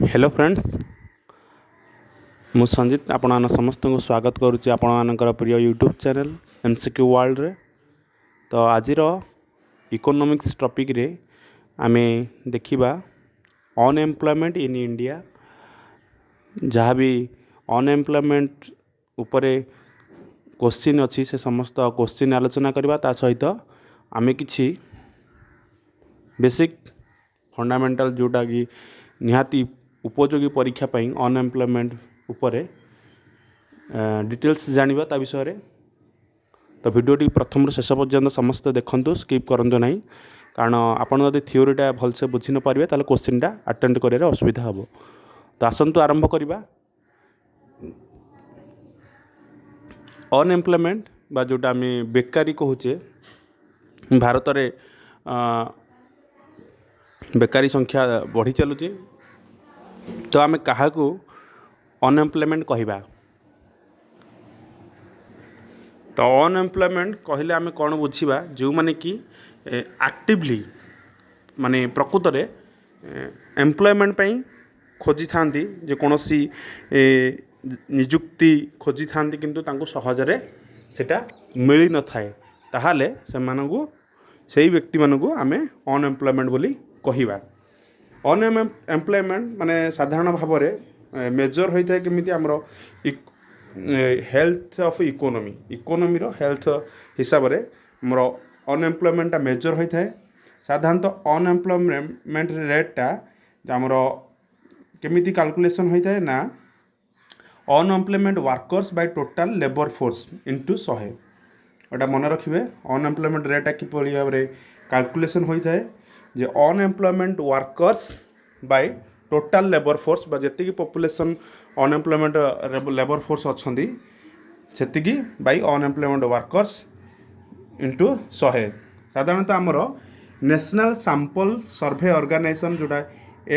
Hello friends, मु संजीत आपण समस्त को स्वागत करुच्ची आपण प्रिय यूट्यूब चैनल एमसीक्यू वर्ल्ड रे। तो आज इकोनॉमिक्स टॉपिक रे आमे देखिबा अनएम्प्लॉयमेंट इन इंडिया। जहाँ भी अनएम्प्लॉयमेंट उपरे क्वेश्चन अच्छी से समस्त क्वेश्चन आलोचना करबा। ता सहित आमे किछि बेसिक फंडामेंटल जोटा कि निहाती उपयोगी परीक्षा पाई अनएम्प्लॉयमेंट उपरे डिटेल्स जानिबा ता विषय रे। तो वीडियोटी प्रथम शेष पर्यंत समस्त देखंतु, स्किप करंतु नहीं, कारण आपण जदि थ्योरीटा भलसे बुझी न पारिबे ताले क्वेश्चनटा अटेंड करियारे असुविधा हबो। तो आसंतु आरंभ करिबा। अनएम्प्लॉयमेंट बा जोटा आमे बेकारी कहूचे, भारत रे बेकारी संख्या बढ़ी चलुची। तो आमे काहाकू अनएम्प्लॉयमेंट कहिबा। तो अनएम्प्लॉयमेंट कहले आमे कौन बुझीबा, जो माने कि एक्टिवली माने प्रकृत रे एम्प्लॉयमेंट पई खोजी थांती, जे कोनोसी नियुक्ति खोजी थांती, किंतु तांको सहजरे सेटा मिली न थाए, ताहाले सेमानकू सेही व्यक्ति मानकू आमे अनएम्प्लॉयमेंट बोली कहिबा। अनएम्प्लॉयमेंट माने साधारण भाव में मेजर होता है केमिति हमरो हेल्थ ऑफ इकोनॉमी रो हेल्थ हिसाब रे हमरो अनएम्प्लॉयमेंट मेजर होता है। साधारणतः अनएम्प्लॉयमेंट रेटटा हमरो केमिति कैलकुलेशन होता है ना, unemployment workers by total labour force into 100। एटा मन रखिबे, अनएम्प्लॉयमेंट रेटा किपरि भाव रे कैलकुलेशन होता है जे unemployment workers by total labour force बा जेतिकी पॉपुलेशन अनएम्प्लॉयमेंट लेबर फोर्स अच्छी सेतिकी बाय अनएम्प्लॉयमेंट वर्कर्स इंटू 100। साधारणतः आमर नेशनल सैंपल सर्वे ऑर्गेनाइजेशन जोटा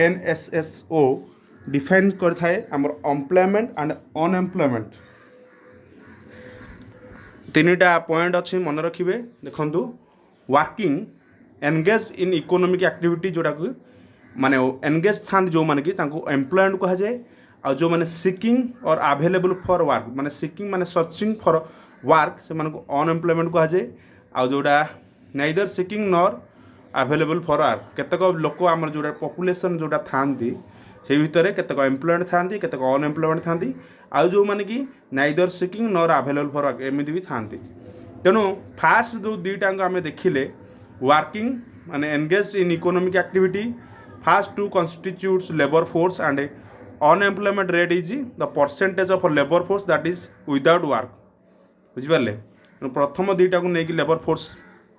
NSSO डिफाइन करथाए आमर एम्प्लॉयमेंट एंड अनएम्प्लॉयमेंट। तीनटा पॉइंट अच्छी मन रखिए। देखंतु, working engage in economic activity जोटा को माने एंगेज था जो माने कि तांको एम्प्लॉयमेंट कहा जाए, और जो माने सिकिंग और अवेलेबल फॉर वर्क माने सिकिंग माने सर्चिंग फॉर वर्क से मानको अनएम्प्लॉयमेंट कहा जाए। आ जोड़ा neither seeking nor available for work, केतक लोक आमर जोड़ा पॉपुलेशन जोड़ा थांती से भितर केतक एम्प्लॉयमेंट थांती, केतक अनएम्प्लॉयमेंट थांती, आ जो माने कि neither seeking nor available for work एमिति भी थांती। तेणु फास्ट जो दुईटा आम देखिले, वर्किंग माने engage in economic activity, first two constitutes labor force and unemployment rate is the percentage of labor force that is without work। बुझिपारे, प्रथम दुईटा को लेकिन लेबर फोर्स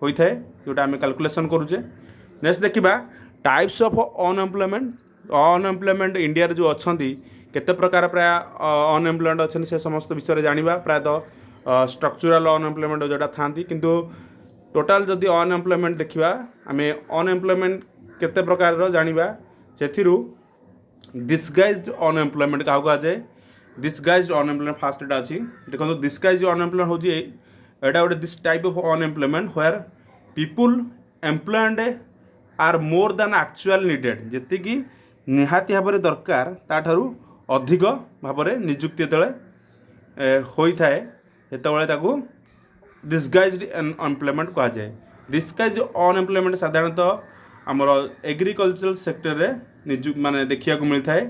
होता है जोटा आम कैलकुलेशन करुचे। नेक्स्ट देखिबा types of unemployment. Unemployment India जो अच्छा केते प्रकार प्राय अनएम्प्लॉयमेंट अच्छे से समस्त विषय जानिबा। प्रायतः स्ट्रक्चरल अनएम्प्लॉयमेंट जोटा थांती, किंतु टोटाल जदि अनएम्प्लॉयमेंट देखिबा आमे अनएम्प्लॉयमेंट केते प्रकार जानिबा। सेथिरु डिस्गाइज्ड अनएम्प्लॉयमेंट क्या कहा जाए। डिस्गाइज्ड अनएम्प्लॉयमेंट फास्ट एटा अछि। देखो, डिस्गाइज्ड अनएम्प्लॉयमेंट होजी एटा गोटे this type of unemployment where people employed are more than actual needed, जेति कि निहाती भाव दरकार ताठारु अधिक भाव नियुक्ति जेतले होइथाए सेतबेले ताकू डिस्गाइज्ड अनएम्प्लॉयमेंट कहा जाए। डिस्गाइज्ड अनएम्प्लॉयमेंट साधारणतः आमर एग्रीकल्चरल सेक्टर रे निजुक माने देखिया को मिलता है।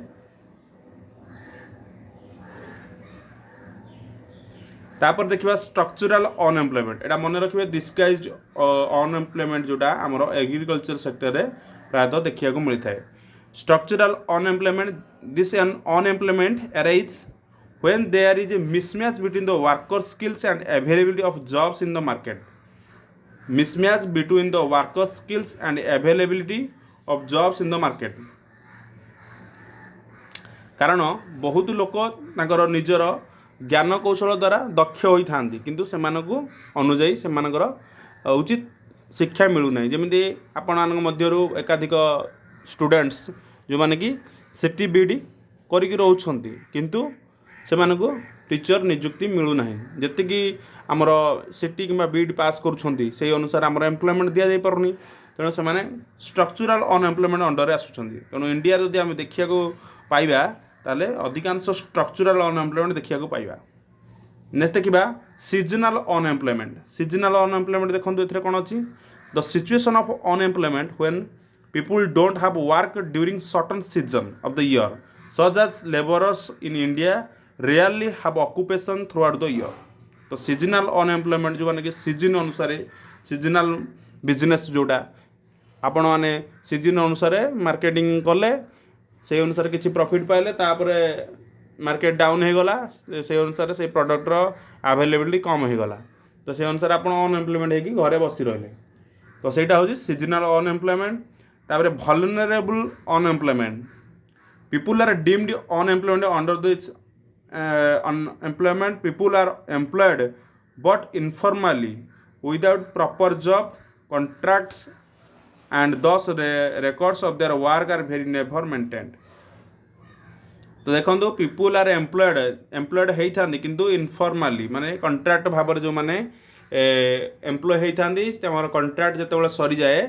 तापर देखिबा स्ट्रक्चरल अनएम्प्लॉयमेंट। एटा मन रखिबे, डिस्गाइज्ड अनएम्प्लॉयमेंट जोटा आमर एग्रीकल्चर सेक्टर रे प्रायतः देखिया को मिलता है। Structural unemployment, this unemployment arise when there is a mismatch between the worker skills and availability of jobs in the market। mismatch between the worker skills and availability of jobs in the market। कारण बहुत लोक तांकर निजर ज्ञान कौशल द्वारा दक्ष होई थांती, किंतु सेमानकु अनुजाई सेमानकर उचित शिक्षा मिलू नहीं। जेमिति आपण मानक मध्यरु एकाधिक स्टूडेंट्स जो माने कि सिटी बीडी करिक रहउछंती, किंतु सेमानकु टीचर नियुक्ति मिलू नहीं। जति कि आमर सिटी किंबा बीड पास करुछंती से अनुसार आमर एम्प्लॉयमेंट दिया जाई परनी। तेणु से स्ट्रक्चराल अनएम्प्लॉयमेंट अंडर आसुँच तेणु इंडिया जदि आम देखा पाइबा ताले अधिकांश स्ट्रक्चराल अनएम्प्लॉयमेंट देखा पाइबा। नेक्स्ट देखा सीजनाल अनएम्प्लॉयमेंट देखो ये कौन अच्छी the situation of unemployment when people don't have work during certain season of the year such as labourers in India rarely have occupation throughout the year. तो seasonal unemployment जो माने season अनुसार सीजनाल business जोटा आपण मैंने season अनुसार marketing कले से अनुसार किसी प्रॉफिट पाइले तापरे मार्केट डाउन हो गला से अनुसार से प्रोडक्टर अवेलेबिलिटी कम हो गला तो से अनुसार आप अनएम्प्लॉयमेंट होगी घरे बसी रही तो सहीटा हूँ सीजनाल अनएम्प्लॉयमेंट। तापर vulnerable unemployment people are deemed unemployment under this unemployment people are employed but informally without proper job contracts and thus records of their work are very never maintained। तो देखो पीपुल आर एम्प्लॉयड होता किंतु इनफॉर्माली माने contract भाव जो मैंने employ होता contract जिते सरी जाए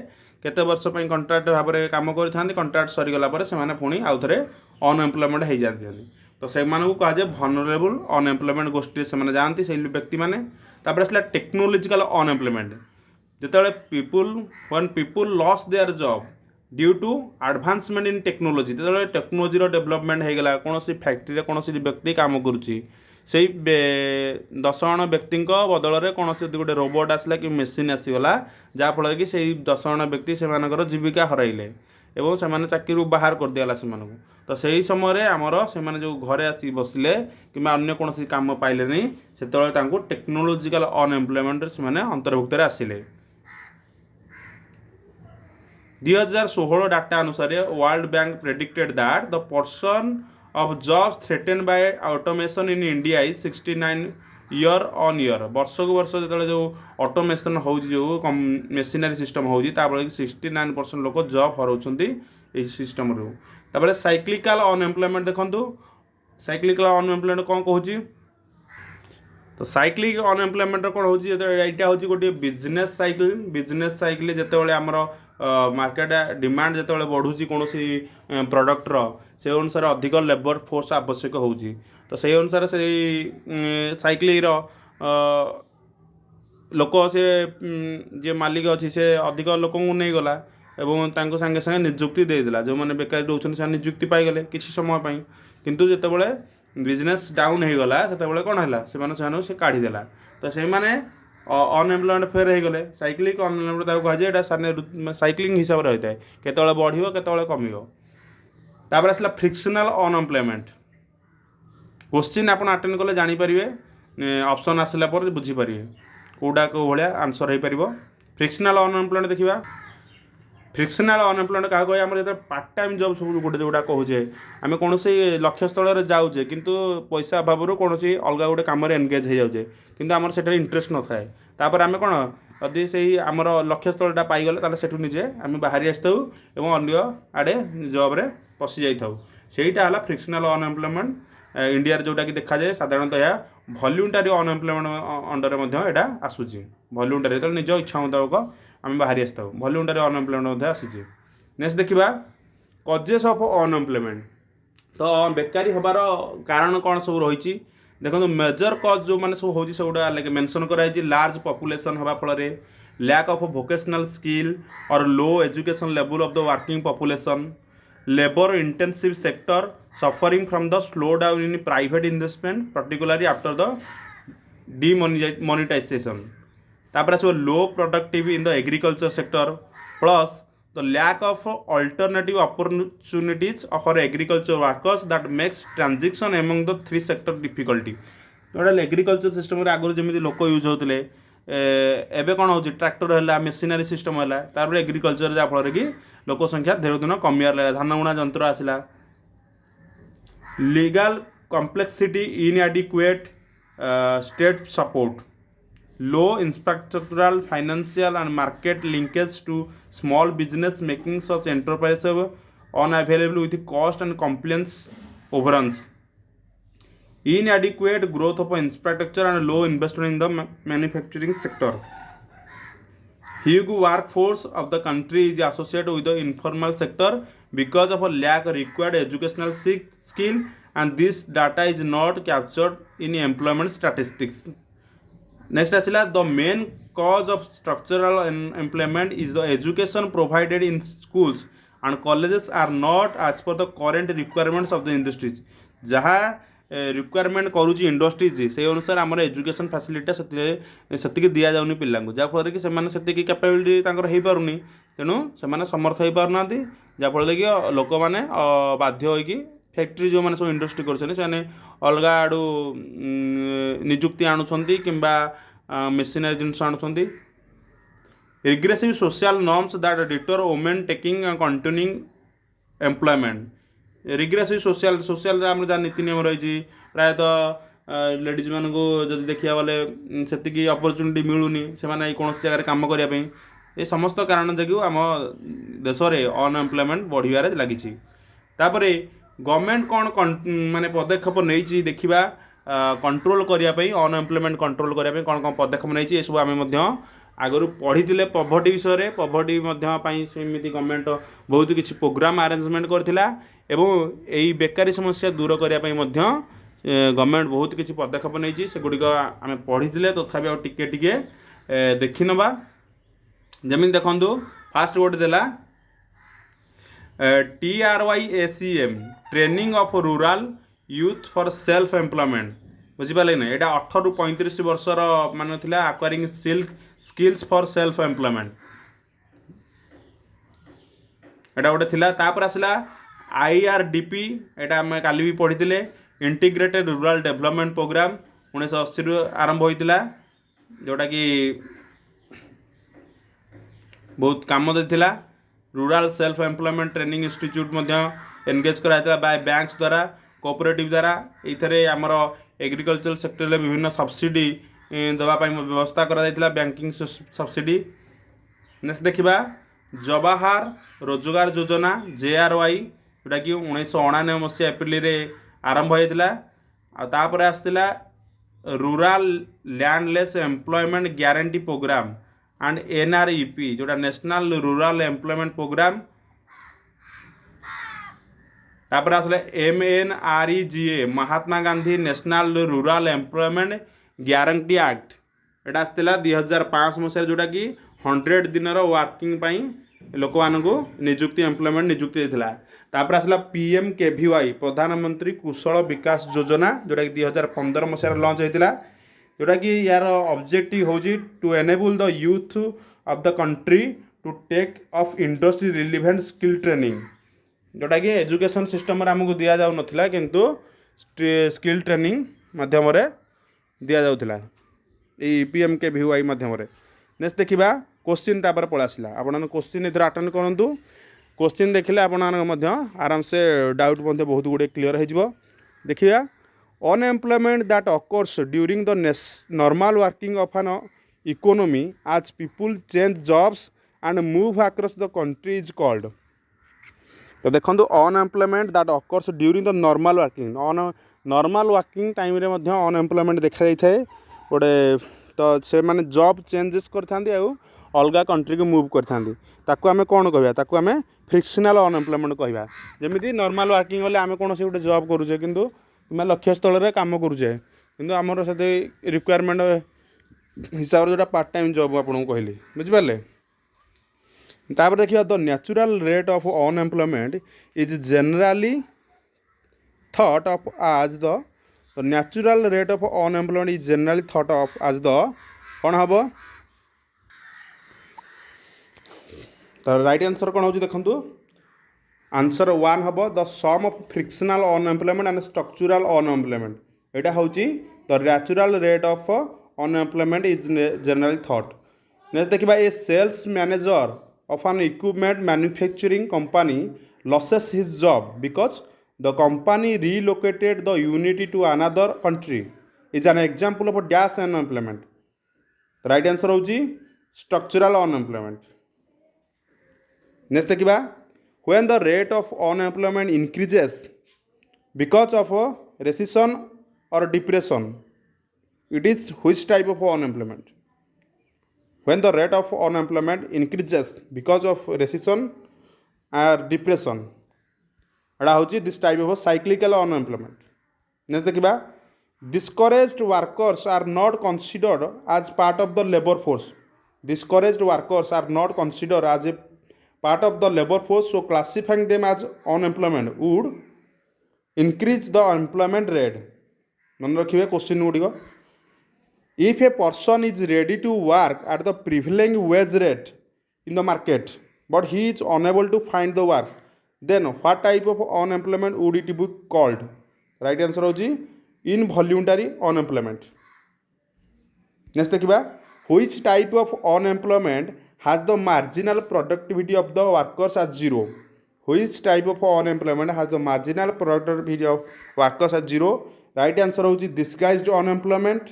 केते वर्ष कॉन्ट्रैक्ट भाव में कम कर कॉन्ट्रैक्ट सरीगला से पुणी आउ थे अनएम्प्लॉयमेंट हो जाती तो से कहुए वल्नरेबल अनएम्प्लॉयमेंट गोष्ठी से जाती से व्यक्ति मैंने आसला टेक्नोलोजिकल अनएम्प्लॉयमेंट जिते people loss their job due to advancement in technology जो टेक्नोलोजी डेवलपमेंट हो गला कौन फैक्ट्री कौन व्यक्ति काम करुच्ची से 10 जन व्यक्ति बदल में कौन गोटे रोबोट आसला कि मेसीन आसीगला जहाँफल कि से 10 जन व्यक्ति से जीविका हरइले एवं से चाकरी बाहर कर दिगला से तो सही समय आमर से जो घरे आसी बसिले कि अन्य कौन काम पाइले नहीं से टेक्नोलोजिकल अनएम्प्लॉयमेंट से अंतर्भुक्त आसिले। 2016 डाटा अनुसार world bank predicted that the person of jobs threaten by automation in India is 69 year on year वर्ष को वर्ष जो ऑटोमेशन हो मेसिनरी सिस्टम हो 69% लोक जॉब हराउछंती सिस्टम रू। तापर साइक्लिकल अनएम्प्लॉयमेंट देखंतु साइक्लिकल अनएम्प्लॉयमेंट कौन कहूँ तो साइक्लिक अनएम्प्लॉयमेंट कौन हो यहाँ हूँ गोटे बिजनेस साइकिल जिते आमर मार्केट डिमांड जिते बढ़ुची कौन प्रडक्टर से अनुसार अधिक लेबर फोर्स आवश्यक हो तो से अनुसार से साइकिल लोक से जे मालिक अच्छी से अधिक लोक नहीं गला एवं सागे सागे निजुक्ति देदेला जो मैंने बेकारी रोच निजुक्ति पाईगले किसी समय किंतु जितेबाला बिजनेस डाउन हो गला से कौन है से काढ़ीदेला तो से अनएम्प्लॉयमेंट फेर हो गले साइक्लिक अनएम्प्लॉयमेंट कहुए साइक्लिंग हिसाब से होता है केतବେଳେ बढ़ियो केतବେଳେ कमियो। तापर आसला फ्रिक्शनल अनएम्प्लॉयमेंट क्वेश्चन आप अटेंड कले जानीपारे ऑप्शन आसला पर बुझीपारे कौटा कौ भाया आंसर हो पार। फ्रिक्शनल अनएम्प्लॉयमेंट देखा फ्रिक्शनल अनएम्प्लॉयमेंट क्या कहे आम जो पार्ट टाइम जॉब सब गोटे जोटा कहे आम कौन लक्ष्य स्थल जाऊे किंतु पैसा अभाव कौन अलग गोटे कम एनगेज हो जाऊे किंतु आमर से इंटरेस्ट न थाए तापर आम कौन यदि से आमर लक्ष्य स्थलटा पाईगले से निजे आम बाहरी आसू और अन्य आड़े जॉब्रे पशि जाइए सेटा है फ्रिक्शनल अनएम्प्लॉयमेंट इंडिया जोटा कि देखा जाए साधारणतः यह वॉलंटरी अनएम्प्लॉयमेंट अंडर में आसूसी वॉलंटरी तो निज इच्छा मुताबक आम बाहरी आसता वॉलंटरी अनएम्प्लॉयमेंट आसी। नेक्स्ट देखा कजेस ऑफ अनएम्प्लॉयमेंट तो बेकारी हबार कारण कौन सब रही देखो मेजर कज जो मैंने सब हो गुड़ा मेंशन कराई लार्ज पॉपुलेशन हवा फल लैक ऑफ वोकेशनल स्किल और low education level of the working population labour intensive sector suffering from the slow down in private investment particularly after the demonetisation तापर आसो low productive in the agriculture sector plus the lack of alternative opportunities for agriculture workers that makes transition among the three sector difficulty. तो agriculture system आगुरी जमी लोक use होते एवं कौन हो ट्रैक्टर है मेसिनरी सिस्टम है तापर एग्रीकल्चर जहाँफल कि लोक संख्या धीरे दिन कमियार लगा धान बुणा जंत्र आसला legal complexity inadequate state support low infrastructural financial and market linkage to small business making such enterprise unavailable with cost and complaints overruns inadequate growth of infrastructure and low investment in the manufacturing sector huge workforce of the country is associated with the informal sector because of a lack of required educational skill, and this data is not captured in employment statistics. Next asila, the main cause of structural unemployment is the education provided in schools and colleges are not as per the current requirements of the industries. जहाँ requirement करुच्ची industries से अनुसार आम education facility से दि जाऊनी पिला जहाँफल कि से capability हो पारनी तेणु से समर्थ हो पारना जहाँफल कि लोक मैंने बाध्य हो फैक्ट्री जो मैंने सब इंडस्ट्री कर अलग आड़ू निजुक्ति आणुंट कि मेसीनरी जिन आणुंट regressive social norms that deter women taking continuing employment regressive social social आम जहाँ नीति नियम रही प्रायतः लेडीज मान को जब देखा बेले से अपरचुनिटी मिलूनी से कौन जगह कम करने ये समस्त कारण जो आम देश में अनएम्प्लॉयमेंट बढ़िबार लगी गवर्नमेंट कौन माने पदक्षेप नहीं देखा कंट्रोल करने अनएम्प्लॉयमेंट कंट्रोल करने कौन कौन पदक्षेप नहीं ये सब आम आगु पढ़ी पॉवर्टी विषय पॉवर्टी सेमती गवर्नमेंट बहुत किसी प्रोग्राम अरेंजमेंट करथिला एवं यही बेकारी समस्या दूर करने गवर्नमेंट बहुत किसी पदक्षेप नहीं से गुड़िक आम पढ़ी तथापि आउ टिके टिके देखी नवा जमी देखु फास्ट गोटे देला TRYACM training of rural youth for self employment बुझिपारे ना यहाँ 18 ରୁ 35 वर्षर मान acquiring skills for self employment एटा गोटे थिला तापर आसला IRDP एटा हम काली भी पढ़ी इंटीग्रेटेड रूरल डेवलपमेंट प्रोग्राम 1980 रु आरंभ होता जोटा कि बहुत काम देता rural self employment training institute engage कराइला बाय बैंक्स द्वारा कोऑपरेटिव द्वारा ये आमर एग्रीकल्चर सेक्टर में विभिन्न सब्सिडी देवाई व्यवस्था करा बैंकिंग सब्सिडी नेक्स्ट देखा जवाहर रोजगार योजना JRY जोटा कि 1999 मसीहा एप्रिल आरंभ होता आसला rural landless employment guarantee programme and NREP जोटा नेशनल रूरल एम्प्लॉयमेंट प्रोग्राम तापर आसला MNREGA Mahatma Gandhi national rural employment guarantee act एटा आसला 2005 मसीह जोटा कि 100 दिन वर्किंग लोक मानू निजुक्ति एम्प्लॉयमेंट निजुक्ति देता तापर आसला PMKVY प्रधानमंत्री कुशल विकास योजना जोटा कि 2015 मसीह लॉन्च होता जोटा कि यार ऑब्जेक्टिव हूँ to enable the youth of the country to take off industry relevant skill training जोटा कि एजुकेशन सिस्टम आमको दि जाऊ ना किंतु स्किल ट्रेनिंग मध्यम दि जाऊला PMKVY मध्यम नेक्स्ट देखा क्वेश्चन तापर पलि आसला आपन क्वेश्चन इधर अटेंड करूँ क्वेश्चन देखिले आप आराम से डाउट बहुत गुड़े क्लीयर हो देखिए unemployment that occurs during the normal working of an economy as people change jobs and move across the country is called तो देखो unemployment that occurs during the normal working normal working time रे unemployment देखा जाए गोटे तो से माने job changes करथांती अलग कंट्री को मूव करथांती आम कौन कहवा आम फ्रिक्शनल अनएम्प्लॉयमेंट कहवा जमी नॉर्मल वर्किंग गले आम कौन से गोटे जॉब करुचे किंतु लक्ष्य स्थल में काम करुचे किंतु आमर से रिक्वायरमेंट हिसाब से जो पार्ट टाइम जॉब आपको कहली बुझिपारे तापर देखिए the natural rate of unemployment is generally thought of as the natural rate of unemployment is generally thought of as the कौन हम तो राइट आंसर कौन हो देखो आंसर 1 हम the sum of frictional unemployment and structural unemployment यहाँ हूँ the natural rate of unemployment is generally thought next देखा a sales manager of an equipment manufacturing company loses his job because the company relocated the unit to another country is an example of a dash unemployment. The right answer होची structural unemployment. Next देखिबा when the rate of unemployment increases because of a recession or depression it is which type of unemployment? when the rate of unemployment increases because of recession or depression एटा हूँ this type of cyclical unemployment next देखा discouraged workers are not considered as part of the labor force discouraged workers are not considered as a part of the labor force so classifying them as unemployment would increase the employment rate मन रखिए question गुड़िक if a person is ready to work at the prevailing wage rate in the market but he is unable to find the work then what type of unemployment would it be called right answer होजी involuntary unemployment next देखिबा which type of unemployment has the marginal productivity of the workers as zero which type of unemployment has the marginal productivity of workers as zero right answer होजी disguised unemployment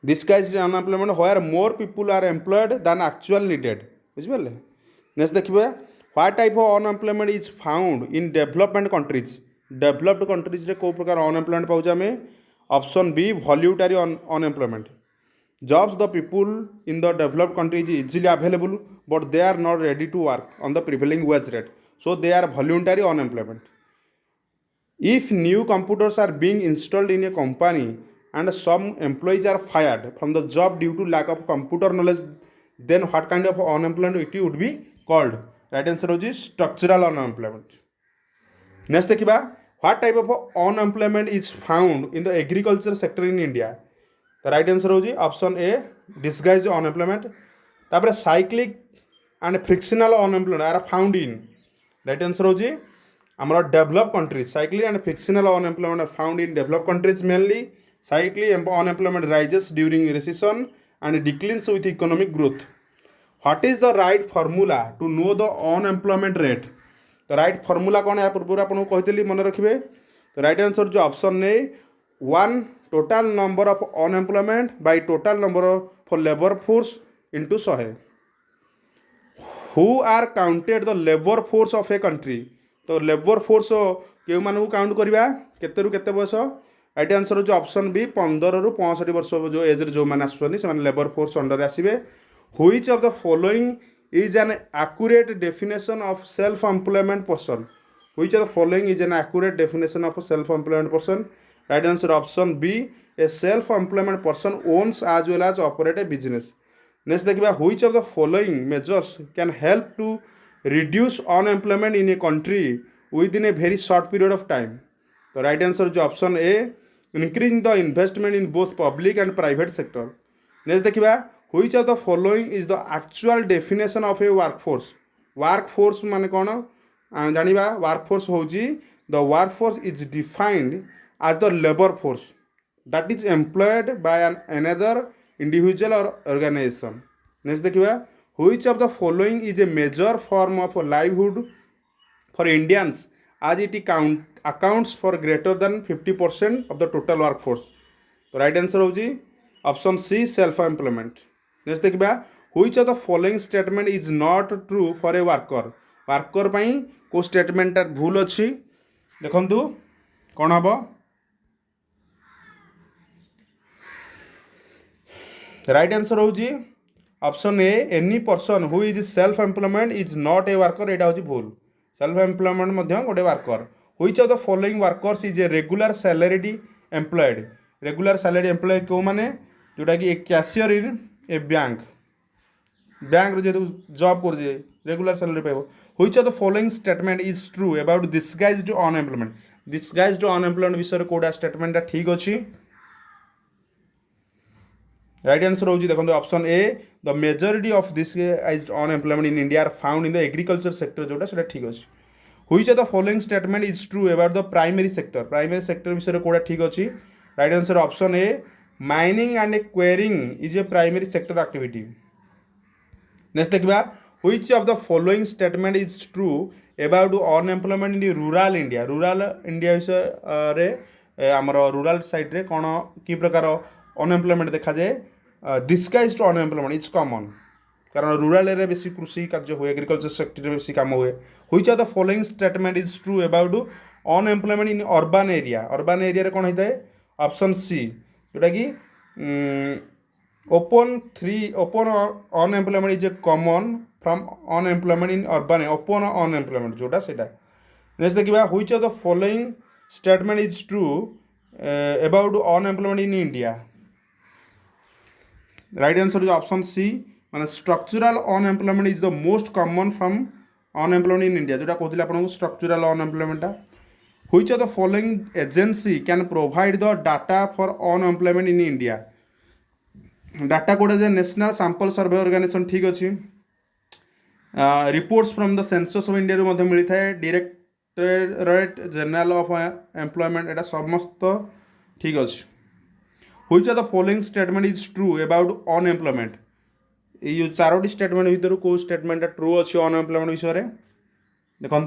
disguised unemployment where more people are employed than actual needed बुझिपारे next देखिए what type of unemployment is found in development countries developed countries रे को प्रकार unemployment पाउछ आमे option B voluntary unemployment jobs the people in the developed country is easily available but they are not ready to work on the prevailing wage rate so they are voluntary unemployment if new computers are being installed in a company and some employees are fired from the job due to lack of computer knowledge then what kind of unemployment it would be called right answer is structural unemployment next देखिबा what type of unemployment is found in the agriculture sector in India the right answer होजी option A disguised unemployment तापर cyclic and frictional unemployment are found in right answer होजी ଆମର developed countries cyclic and frictional unemployment are found in developed countries mainly cyclic unemployment rises during recession and declines with economic growth what is the right formula to know the unemployment rate the right formula कौन है पूर्व आपको कहती मन रखिए तो right answer जो option A 1 total number of unemployment by total number for labor force into 100 who are counted the labor force of a country तो लेबर फोर्स के मानू काउंट करवा केते रु केते बयस राइट आंसर जो ऑप्शन बी 15 रु 65 वर्ष जो एज रे जो माने आसुछनी से माने लेबर फोर्स अंडर आसीबे which of the following is an accurate definition of self employment person which of the following is an accurate definition of self employment person right answer option B a self employment person owns as well as operate a business next देखिबा which of the following measures can help to reduce unemployment in a country within a very short period of time so right answer is option A increasing the investment in both public and private sector next देखिबा which of the following is the actual definition of a workforce माने कोन जानिबा workforce होजी the workforce is defined as the labor force that is employed by another individual or organization next देखिबा which of the following is a major form of livelihood for Indians as it accounts for greater than 50% of the total workforce so right answer होजी option C self employment next देखिबा which of the following statement is not true for a worker पई को statement भूल अछि देखंतु कोन हबो right answer होजी option A any person who is self employment is not a worker एटा होची भूल सेल्फ एम्प्लॉयमेंट मध्य गोटे worker which of the following workers is a regular salaried employee क्यों माने जोटा कि एक कैशियर इन ए बैंक जेतु जॉब कर जे रेगुलर सैलरी पाइबो which of the following statement is true about disguised unemployment विषय कोडा स्टेटमेंट ठीक अछि राइट आंसर होजी देखो option A the majority of disguised unemployment in India are found in the agriculture sector जोटा सेटा ठीक अछि which of the following statement is true about the primary sector विषय कोडा ठीक अछि right answer option A mining and quarrying is a primary sector activity next देखिबा which of the following statement is true about unemployment in rural India विषय रे हमर rural side रे कोन की प्रकार अनएम्प्लॉयमेंट देखा जाए डिस्गाइज्ड अनएम्प्लॉयमेंट इज कॉमन कारण रूरल एरिया बेसी कृषि कार्य हुए एग्रीकल्चर सेक्टर बेसी काम हुए which of the following statement is true about unemployment in urban area रे कौन होता है ऑप्शन सी जोटा कि open unemployment is a common from unemployment in urban open unemployment जोटा सेटा नेक्स्ट देखिबा which of the following statement is true about unemployment in India right answer is option C माने structural unemployment is the most common from unemployment in India जोटा कहथिले आपन structural unemployment टा which of the following agency can provide the data for unemployment in India data कोडा जे national sample survey organisation ठीक अच्छी reports from the census of India रू मिलता है directorate general of employment एटा समस्त ठीक अच्छे which of the following statement is true about unemployment ये चारोटी स्टेटमेंट भितर को स्टेटमेंट ट्रू अच्छी अनएम्प्लॉयमेंट विषय देखो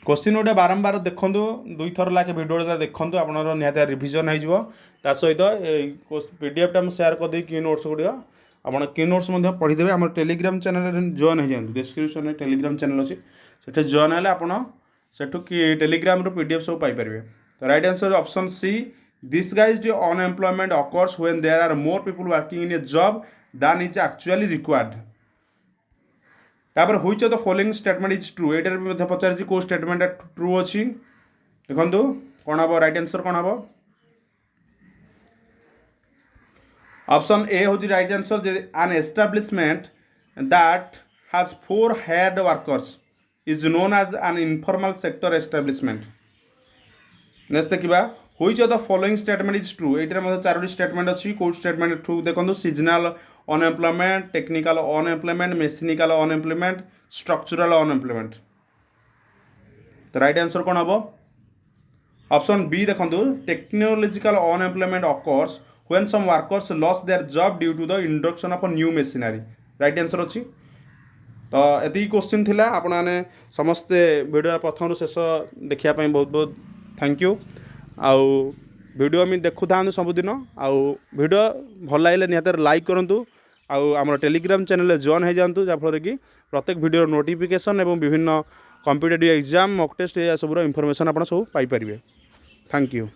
क्वेश्चन गोटे बारंबार देखूँ दुई थर लाखे भिडियो देखूँ आप निहत रिविजन हो सहित पीडीएफ टा सेयार करदे की नोट्स गुड़िक आप की नोट्स पढ़ीदे आम टेलीग्राम चैनल जॉइन हो जाए डिस्क्रिप्शन में टेलीग्राम चैनल अच्छी से जॉइन है आपठू कि टेलीग्राम पीडीएफ सब पाइपर तो right answer option C disguised unemployment occurs when there are more people working in a job than is actually required तापर which of the following statement is true एटार भी पचार को statement true अच्छी देखो कौन हम राइट आंसर कौन हम ऑप्शन ए हूँ right answer an establishment that has 4 head workers is known as an informal sector establishment next देखा which of the following statement is true ये चारोटी स्टेटमेंट अच्छी कौ स्टेटमेंट ट्रू देखो seasonal unemployment technical unemployment mechanical unemployment structural unemployment तो right answer कौन हम option B देखो technological unemployment occurs when some workers loss their job due to the introduction of new machinery right answer अच्छी तो ये question थिला आपने समस्ते वीडियो प्रथम रू शेष देखापी बहुत बहुत थैंक यू आउ वीडियो आम देखु था सबुदिन आउ वीडियो भल लगे निहत लाइक करूँ आम टेलीग्राम चैनल जॉइन हो जातु जहाँफल कि प्रत्येक वीडियो नोटिफिकेशन और विभिन्न कॉम्पिटिटिव एग्जाम मॉक टेस्ट या सब इनफॉरमेशन आप सब पाइपर थैंक यू।